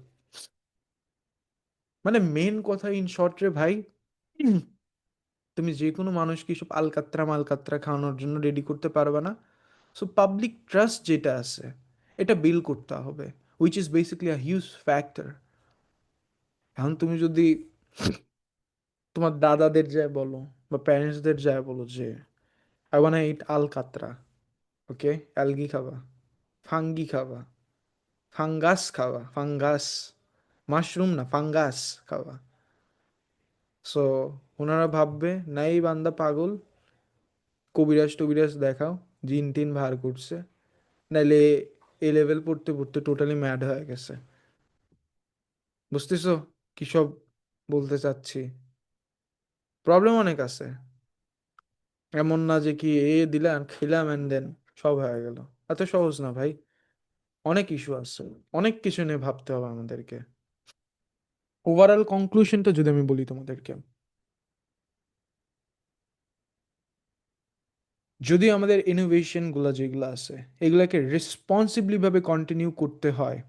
মানে মেন কথা ইন শর্ট রে ভাই, তুমি যে কোনো মানুষকে সব আলকাত্রা মালকাত্রা খাওয়ানোর জন্য রেডি করতে পারবে না। সো পাবলিক ট্রাস্ট যেটা আছে এটা বিল করতে হবে, which is basically a huge factor. এখন তুমি যদি তোমার দাদাদের যায় বলো বা প্যারেন্টসদের যায় বলো যে আই ওয়ান্ট ইট আলকাত্রা, ওকে, অ্যালগি খাবা, ফাঙ্গি খাবা, ফাঙ্গাস খাওয়া, ফাঙ্গাস, মাশরুম না ফাঙ্গাস খাওয়া, সো ওনারা ভাববে না এই বান্দা পাগল, কবিরাজ টবিরাজ দেখাও, জিন টিন ভার করছে, নাইলে এ লেভেল পড়তে পড়তে টোটালি ম্যাড হয়ে গেছে। বুঝতেছো কি সব বলতে চাচ্ছি? প্রবলেম অনেক আছে, এমন না যে কি এ দিলাম খেলাম অ্যান্ড দেন সব হয়ে গেল। এত সহজ না ভাই, অনেক ইস্যু আছে, অনেক কিছু নিয়ে ভাবতে হবে আমাদেরকে। ওভারঅল কনক্লুশনটা যদি আমি বলি তোমাদেরকে, যদি আমাদের ইনোভেশনগুলো যেগুলো আছে এগুলাকে রেসপন্সিবলি ভাবে কন্টিনিউ করতে হয়,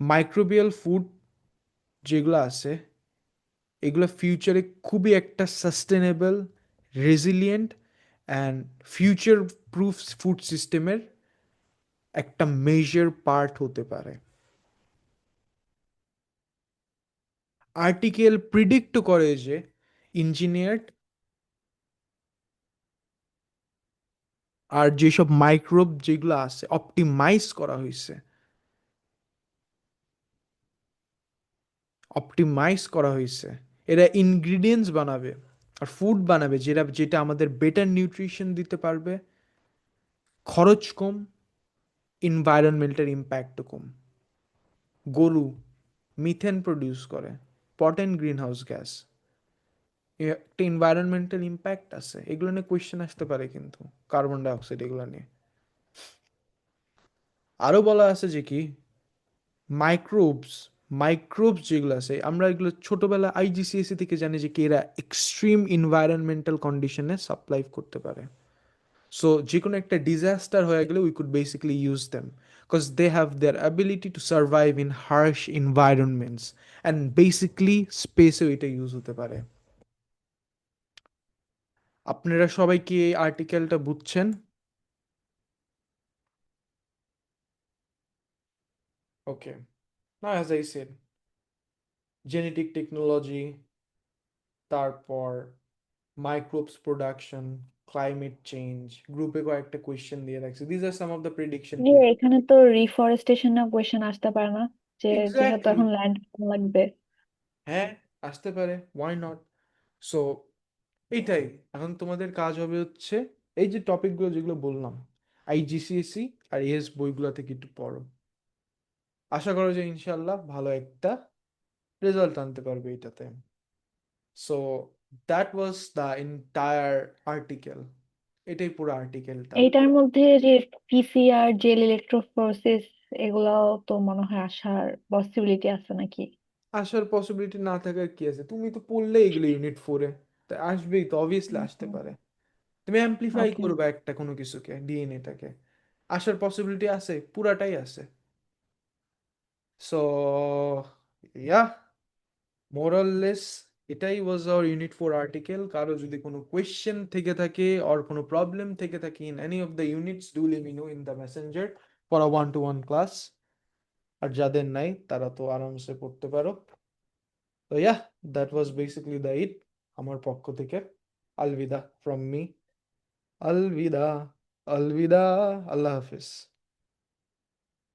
মাইক্রোবিয়াল ফুড যেগুলো আছে এগুলো ফিউচারে খুবই একটা sustainable, resilient and future proof food সিস্টেমের একটা মেজর পার্ট হতে পারে। আর্টিকেল প্রিডিক্ট করে যে ইঞ্জিনিয়ার্ড আর যেসব মাইক্রোব যেগুলো আছে অপটিমাইজ করা হয়েছে, এরা ইনগ্রিডিয়েন্টস বানাবে আর ফুড বানাবে যেটা যেটা আমাদের বেটার নিউট্রিশন দিতে পারবে, খরচ কম, এনভায়রনমেন্টের ইম্প্যাক্ট কম। গরু মিথেন প্রডিউস করে, পটেন্ট গ্রিন হাউস গ্যাস, একটা এনভায়রনমেন্টাল ইম্প্যাক্ট আছে, এগুলো নিয়ে কোয়েশ্চেন আসতে পারে কিন্তু, কার্বন ডাইঅক্সাইড এগুলো নিয়ে। আরো বলা আছে যে কি মাইক্রোবস, যেগুলো আছে আমরা এগুলো ছোটবেলা আইজিসিএসি থেকে জানি যে কি এরা এক্সট্রিম এনভায়রনমেন্টাল কন্ডিশনে সাপ্লাই করতে পারে। সো যে কোনো একটা ডিজাস্টার হয়ে গেলে we could basically use them, because they have their ability to survive in harsh environments, and basically স্পেসেও এটা ইউজ হতে পারে। আপনারা সবাই কি এই আর্টিকেলটা বুঝছেন? ওকে, না as I said, genetic technology, তারপর মাইক্রোবস প্রোডাকশন, ক্লাইমেট চেঞ্জ, গ্রুপে কয়েকটা কোয়েশ্চেন দিয়ে রাখছি, this are some of the prediction যে টিপ। এখানে তো রিফরেস্টেশনের কোয়েশ্চেন আসতে পারে না, যে যেহেতু এক্স্যাক্টলি, এখন ল্যান্ড লাগবে। হ্যাঁ আসতে পারে, ওয়াই নট। সো এইটাই, এখন তোমাদের কাজ হবে হচ্ছে এই যে টপিকগুলো যেগুলো বললাম আইজিসিএসি আর এস বইগুলো থেকে একটু পড়ো, আশা করো যে ইনশাল্লাহ ভালো একটা রেজাল্ট আনতে পারবে এটাতে। So that was the entire article, এটাই পুরো আর্টিকেলটা। এইটার মধ্যে যে পিসিআর, জেল ইলেকট্রোফোরেসিস, এগুলাও তো মনে হয় আসার পসিবিলিটি আছে নাকি? আসার পসিবিলিটি না থাকার কি আছে, তুমি তো পড়লে এগুলো ইউনিট 4-এ, তাই আসবেই তো, অবভিয়াসলি আসতে পারে। তুমি অ্যাম্প্লিফাই ওকে। করবে একটা কোনো কিছুকে, ডিএনএটাকে, আসার পসিবিলিটি আছে, পুরাটাই আছে। সো ইয়া, মোরাললেস এটাই ওয়াজ আওয়ার ইউনিট 4 আর্টিকেল। কারো যদি কোনো কোয়েশ্চেন থেকে থাকে অর কোনো প্রবলেম থেকে থাকে in any of the units, do let me know in the messenger for a 1-to-1 class. আর যাদের নাই তারা তো আরামসে পড়তে পারো। তো ya, that was basically the it আমার পক্ষ থেকে। আলবিদা ফ্রম মি, আলবিদা, আলবিদা, আল্লাহ হাফিজ।